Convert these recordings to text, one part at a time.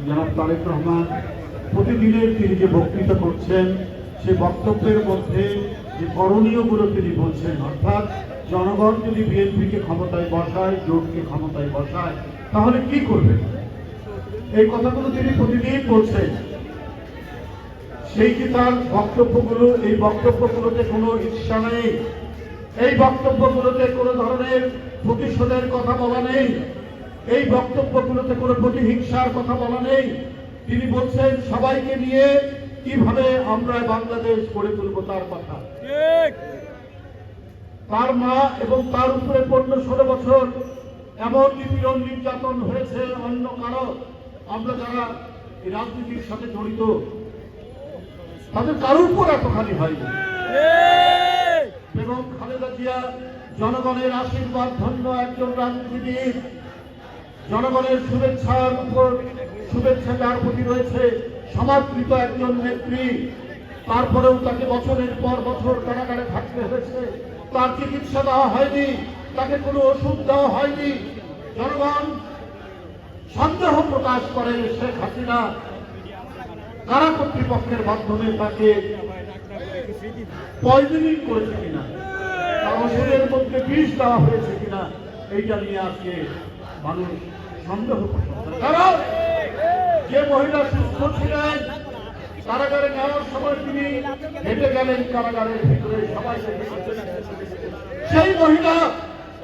জনাব তারেক রহমান প্রতিদিনের তিনি যে বক্তৃতা করছেন সেই বক্তব্যের মধ্যে যে করণীয়গুলো তিনি বলছেন, অর্থাৎ জনগণ যদি বিএনপিকে ক্ষমতায় বসায়, জোটকে ক্ষমতায় বসায়, তাহলে কি করবে, এই কথাগুলো তিনি প্রতিদিন বলছেন। সেই যে তার বক্তব্যগুলো, এই বক্তব্যগুলোতে কোনো ঈর্ষা নেই, এই বক্তব্যগুলোতে কোনো ধরনের প্রতিশোধের কথা বলা নেই, এই বক্তব্যগুলোতে কোনো প্রতিহিংসার কথা বলা নেই। তিনি বলছেন সবাইকে নিয়ে কিভাবে আমরা বাংলাদেশ গড়ে তুলব তার কথা। তার মা এবং তার উপরে 15-16 বছর এমন নিপীড়ন নির্যাতন হয়েছে অন্য কারো, আমরা যারা এই রাজনীতির সাথে জড়িত তাদের কারোর উপর এতখানি হয়নি। এবং খালেদা জিয়া জনগণের আশীর্বাদ ধন্য একজন রাজনীতিবিদ, জনগণের শুভেচ্ছার উপর শুভেচ্ছা যার প্রতি রয়েছে, সমাদৃত একজন নেত্রী। তারপরেও তাকে বছরের পর বছর কারাগারে থাকতে হয়েছে, তার চিকিৎসা দেওয়া হয়নি, তাকে কোনো ওষুধ দেওয়া হয়নি। জনগণ সন্দেহ প্রকাশ করে শেখ হাসিনা কারা কর্তৃপক্ষের মাধ্যমে তাকে পয়জনিং করেছে কিনা, তার ওষুধের মধ্যে বিষ দেওয়া হয়েছে কিনা, এইটা নিয়ে আজকে মানুষ সন্দেহ পোষণ করে। কারণ যে মহিলা সুস্থ ছিলেন, কারাগারে নেওয়ার সময় তিনি হেঁটে গেলেন কারাগারের ভিতরে, সবাই সেই মহিলা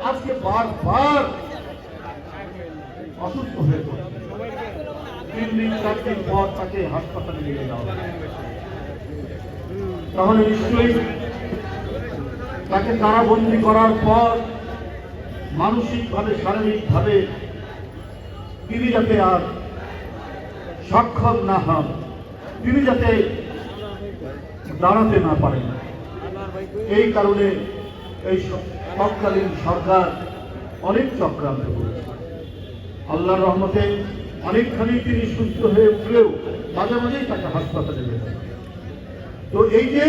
আজকে বারবার অসুস্থ হয়ে পড়ে। 3 দিন 4 দিন পর তাকে হাসপাতালে নিয়ে যাওয়া। তাহলে নিশ্চয়ই তাকে কারাবন্দী করার পর মানসিকভাবে, শারীরিকভাবে তিনি যাতে আর সক্ষম না হন, তিনি যাতে দাঁড়াতে না পারেন, এই কারণে এই তৎকালীন সরকার অনেক চক্রান্ত করেছে। আল্লাহর রহমতে অনেকখানি তিনি সুস্থ হয়ে উঠলেও মাঝে মাঝেই তাকে হাসপাতালে গেছেন। তো এই যে